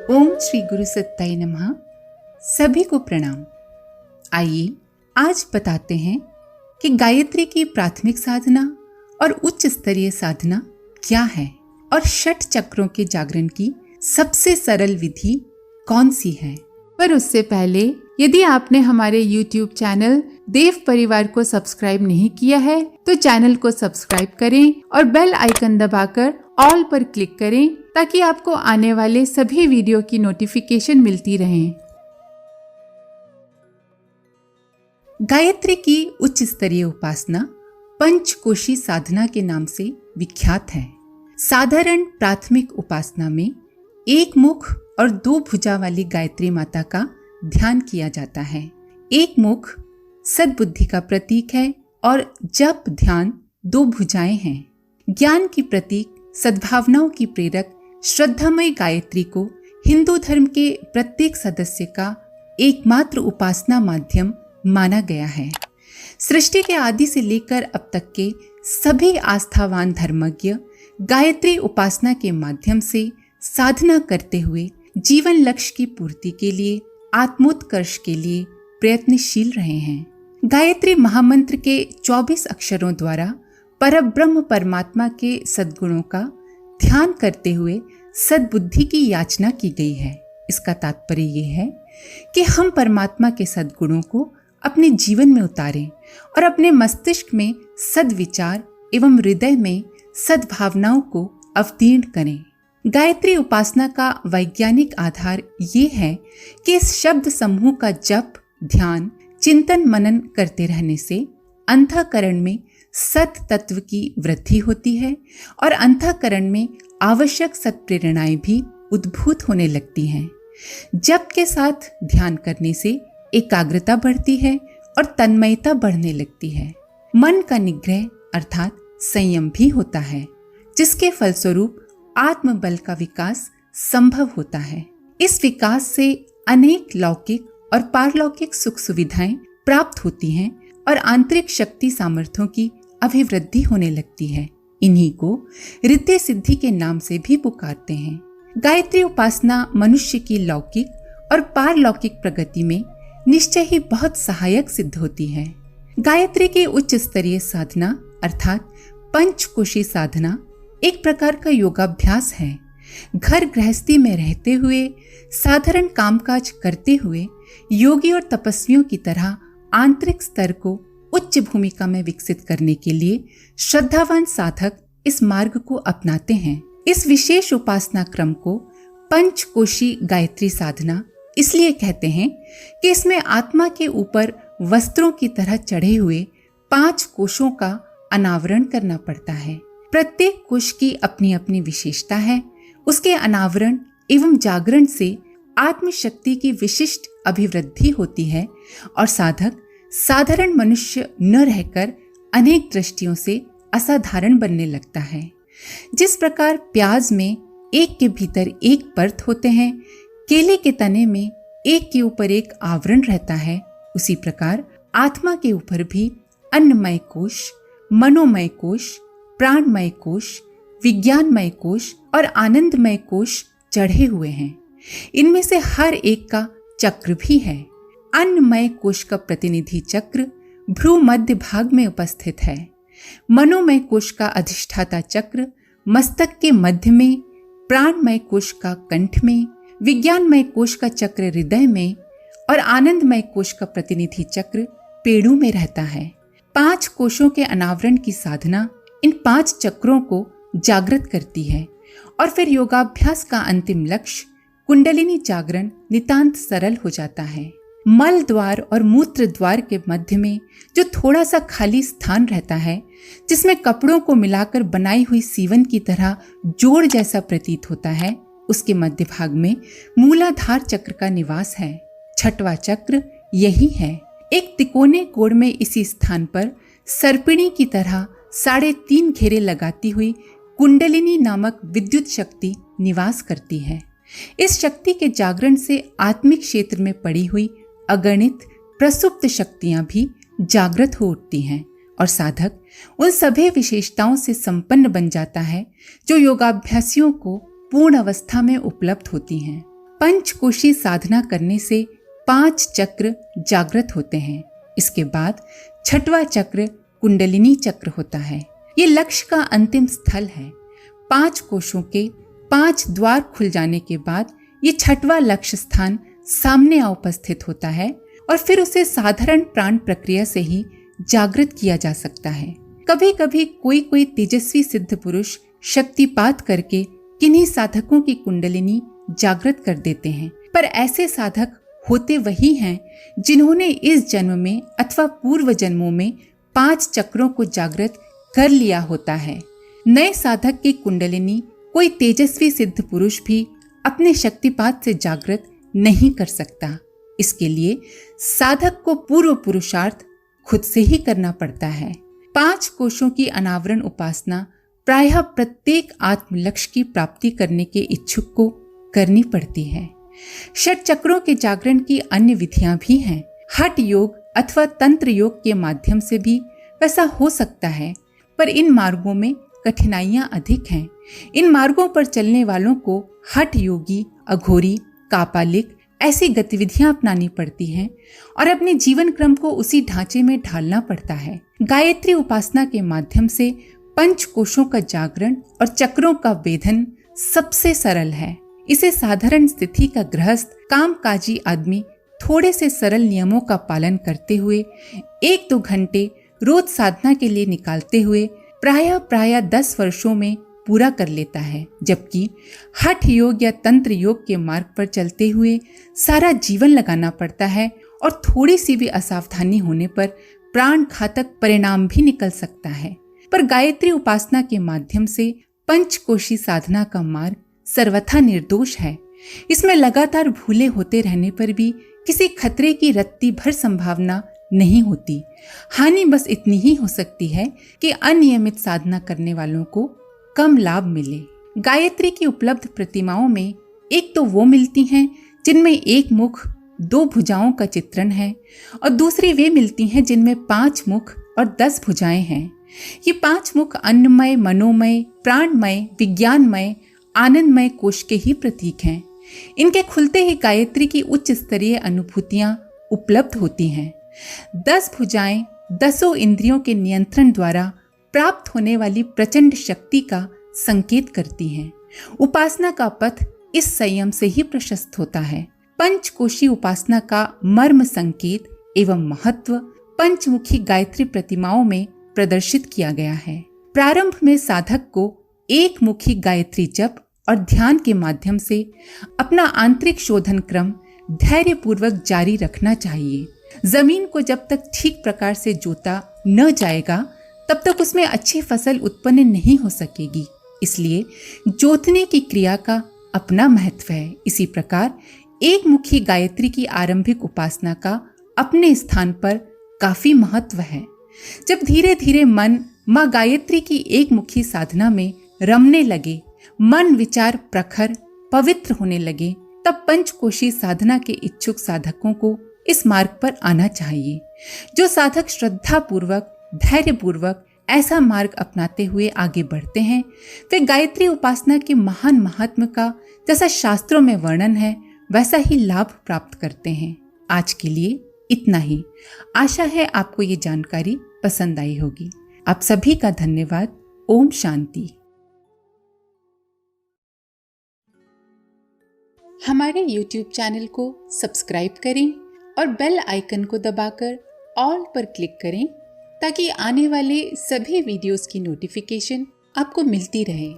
ओम श्री गुरु सत्ताई नमः। सभी को प्रणाम। आइए आज बताते हैं कि गायत्री की प्राथमिक साधना और उच्च स्तरीय साधना क्या है और षट चक्रों के जागरण की सबसे सरल विधि कौन सी है। पर उससे पहले यदि आपने हमारे YouTube चैनल देव परिवार को सब्सक्राइब नहीं किया है तो चैनल को सब्सक्राइब करें और बेल आइकन दबाकर ऑल पर क्लिक करें ताकि आपको आने वाले सभी वीडियो की नोटिफिकेशन मिलती रहे। गायत्री की उच्च स्तरीय उपासना पंचकोशी साधना के नाम से विख्यात है। साधारण प्राथमिक उपासना में एक मुख और दो भुजा वाली गायत्री माता का ध्यान किया जाता है। एक मुख सद्बुद्धि का प्रतीक है और जप ध्यान दो भुजाएं हैं। ज्ञान की प्रतीक सद्भावनाओं की प्रेरक श्रद्धामयी गायत्री को हिंदू धर्म के प्रत्येक सदस्य का एकमात्र उपासना माध्यम माना गया है। सृष्टि के आदि से लेकर अब तक के सभी आस्थावान धर्मज्ञ गायत्री उपासना के माध्यम से साधना करते हुए जीवन लक्ष्य की पूर्ति के लिए, आत्मोत्कर्ष के लिए प्रयत्नशील रहे हैं। गायत्री महामंत्र के 24 अक्षरों द्वारा परब्रह्म परमात्मा के सद्गुणों का ध्यान करते हुए सद्बुद्धि की याचना की गई है। इसका तात्पर्य ये है कि हम परमात्मा के सद्गुणों को अपने जीवन में उतारें और अपने मस्तिष्क में सद्विचार एवं हृदय में सद्भावनाओं को अवतीर्ण करें। गायत्री उपासना का वैज्ञानिक आधार ये है कि इस शब्द समूह का जप, ध्यान, चिंतन मनन करते रहने से अंतःकरण में सत तत्व की वृद्धि होती है और अंतःकरण में आवश्यक सत्प्रेरणाएं भी उद्भूत होने लगती हैं। जप के साथ ध्यान करने से एकाग्रता बढ़ती है और तन्मयता बढ़ने लगती है। मन का निग्रह अर्थात संयम भी होता है, जिसके फलस्वरूप आत्मबल का विकास संभव होता है। इस विकास से अनेक लौकिक और पारलौकिक सुख सुविधाएं प्राप्त होती हैं और आंतरिक शक्ति सामर्थ्यों की अभिवृद्धि होने लगती है। इन्हीं को रिद्धि सिद्धि के नाम से भी पुकारते हैं। गायत्री उपासना मनुष्य की लौकिक और पारलौकिक प्रगति में निश्चय ही बहुत सहायक सिद्ध होती है। गायत्री की उच्च स्तरीय साधना अर्थात पंचकोशी साधना एक प्रकार का योगाभ्यास है। घर गृहस्थी में रहते हुए, साधारण कामकाज करते हुए योगी और तपस्वियों की तरह आंतरिक स्तर को उच्च भूमिका में विकसित करने के लिए श्रद्धावान साधक इस मार्ग को अपनाते हैं। इस विशेष उपासना क्रम को पंचकोशी गायत्री साधना इसलिए कहते हैं कि इसमें आत्मा के ऊपर वस्त्रों की तरह चढ़े हुए 5 कोशों का अनावरण करना पड़ता है। प्रत्येक कोश की अपनी अपनी विशेषता है। उसके अनावरण एवं जागरण से आत्मशक्ति की विशिष्ट अभिवृद्धि होती है और साधक साधारण मनुष्य न रहकर अनेक दृष्टियों से असाधारण बनने लगता है। जिस प्रकार प्याज में एक के भीतर एक परत होते हैं, केले के तने में एक के ऊपर एक आवरण रहता है, उसी प्रकार आत्मा के ऊपर भी अन्नमय कोश, मनोमय कोश, प्राणमय कोश, विज्ञानमय कोश और आनंदमय कोश चढ़े हुए हैं। इनमें से हर एक का चक्र भी है। अन्नमय कोश का प्रतिनिधि चक्र भ्रू मध्य भाग में उपस्थित है। मनोमय कोश का अधिष्ठाता चक्र मस्तक के मध्य में, प्राणमय कोश का कंठ में, विज्ञानमय कोश का चक्र हृदय में और आनंदमय कोश का प्रतिनिधि चक्र पेड़ों में रहता है। 5 कोशों के अनावरण की साधना इन 5 चक्रों को जागृत करती है और फिर योगाभ्यास का अंतिम लक्ष्य कुंडलिनी जागरण नितांत सरल हो जाता है। मल द्वार और मूत्र द्वार के मध्य में जो थोड़ा सा खाली स्थान रहता है, जिसमें कपड़ों को मिलाकर बनाई हुई सीवन की तरह जोड़ जैसा प्रतीत होता है, उसके मध्य भाग में मूलाधार चक्र का निवास है। 6वां चक्र यही है। एक तिकोने कोण में इसी स्थान पर सर्पिणी की तरह 3.5 घेरे लगाती हुई कुंडलिनी नामक विद्युत शक्ति निवास करती है। इस शक्ति के जागरण से आत्मिक क्षेत्र में पड़ी हुई अगणित प्रसुप्त शक्तियां भी जागृत हो उठती हैं और साधक उन सभी विशेषताओं से संपन्न बन जाता है जो योगाभ्यासियों को पूर्ण अवस्था में उपलब्ध होती हैं। पंचकोशी साधना करने से 5 चक्र जागृत होते हैं। इसके बाद 6वां चक्र कुंडलिनी चक्र होता है। ये लक्ष्य का अंतिम स्थल है। 5 कोशों के 5 द्वार खुल जाने के बाद ये 6वां लक्ष्य स्थान सामने आ उपस्थित होता है और फिर उसे साधारण प्राण प्रक्रिया से ही जागृत किया जा सकता है। कभी कभी कोई तेजस्वी सिद्ध पुरुष शक्तिपात करके किन्हीं साधकों की कुंडलिनी जागृत कर देते हैं, पर ऐसे साधक होते वही हैं जिन्होंने इस जन्म में अथवा पूर्व जन्मों में 5 चक्रों को जागृत कर लिया होता है। नए साधक की कुंडलिनी कोई तेजस्वी सिद्ध पुरुष भी अपने शक्तिपात से जागृत नहीं कर सकता। इसके लिए साधक को पूर्व पुरुषार्थ खुद से ही करना पड़ता है। 5 कोशों की अनावरण उपासना प्रायः प्रत्येक आत्म लक्ष्य की प्राप्ति करने के इच्छुक को करनी पड़ती है। 6 चक्रों के जागरण की अन्य विधियां भी हैं। हठ योग अथवा तंत्र योग के माध्यम से भी वैसा हो सकता है, पर इन मार्गों में कठिनाइयां अधिक हैं। इन मार्गों पर चलने वालों को हठ योगी, अघोरी, कापालिक ऐसी गतिविधियां अपनानी पड़ती हैं और अपने जीवन क्रम को उसी ढांचे में ढालना पड़ता है। गायत्री उपासना के माध्यम से पंचकोशों का जागरण और चक्रों का वेधन सबसे सरल है। इसे साधारण स्थिति का गृहस्थ कामकाजी आदमी थोड़े से सरल नियमों का पालन करते हुए 1-2 घंटे रोज साधना के लिए निकालते हुए प्रायः 10 वर्षों में पूरा कर लेता है, जबकि हठ योग या तंत्र योग के मार्ग पर चलते हुए सारा जीवन लगाना पड़ता है और थोड़ी सी भी असावधानी होने पर प्राण घातक परिणाम भी निकल सकता है। पर गायत्री उपासना के माध्यम से पंचकोशी साधना का मार्ग सर्वथा निर्दोष है। इसमें लगातार भूले होते रहने पर भी किसी खतरे की रत्ती भर संभावना नहीं होती। हानि बस इतनी ही हो सकती है कि अनियमित साधना करने वालों को कम लाभ मिले। गायत्री की उपलब्ध प्रतिमाओं में एक तो वो मिलती हैं जिनमें 1 मुख 2 भुजाओं का चित्रण है और दूसरी वे मिलती हैं जिनमें 5 मुख और 10 भुजाएं हैं। ये 5 मुख अन्नमय, मनोमय, प्राणमय, विज्ञानमय, आनंदमय कोश के ही प्रतीक हैं। इनके खुलते ही गायत्री की उच्च स्तरीय अनुभूतियां उपलब्ध होती हैं। 10 भुजाएं 10 इंद्रियों के नियंत्रण द्वारा प्राप्त होने वाली प्रचंड शक्ति का संकेत करती हैं। उपासना का पथ इस संयम से ही प्रशस्त होता है। पंचकोशी उपासना का मर्म संकेत एवं महत्व पंचमुखी गायत्री प्रतिमाओं में प्रदर्शित किया गया है। प्रारंभ में साधक को एक मुखी गायत्री जप और ध्यान के माध्यम से अपना आंतरिक शोधन क्रम धैर्यपूर्वक जारी रखना चाहिए। जमीन को जब तक ठीक प्रकार से जोता न जाएगा तब तक उसमें अच्छी फसल उत्पन्न नहीं हो सकेगी। इसलिए जोतने की क्रिया का अपना महत्व है। इसी प्रकार एक मुखी गायत्री की आरंभिक उपासना का अपने स्थान पर काफी महत्व है। जब धीरे धीरे मन माँ गायत्री की एक मुखी साधना में रमने लगे, मन विचार प्रखर पवित्र होने लगे, तब पंचकोशी साधना के इच्छुक साधकों को इस मार्ग पर आना चाहिए। जो साधक श्रद्धा पूर्वक धैर्य पूर्वक ऐसा मार्ग अपनाते हुए आगे बढ़ते हैं, वे गायत्री उपासना के महान महात्म का जैसा शास्त्रों में वर्णन है वैसा ही लाभ प्राप्त करते हैं। आज के लिए इतना ही। आशा है आपको ये जानकारी पसंद आई होगी। आप सभी का धन्यवाद। ओम शांति। हमारे YouTube चैनल को सब्सक्राइब करें और बेल आइकन को दबाकर ऑल पर क्लिक करें ताकि आने वाले सभी वीडियोस की नोटिफिकेशन आपको मिलती रहे।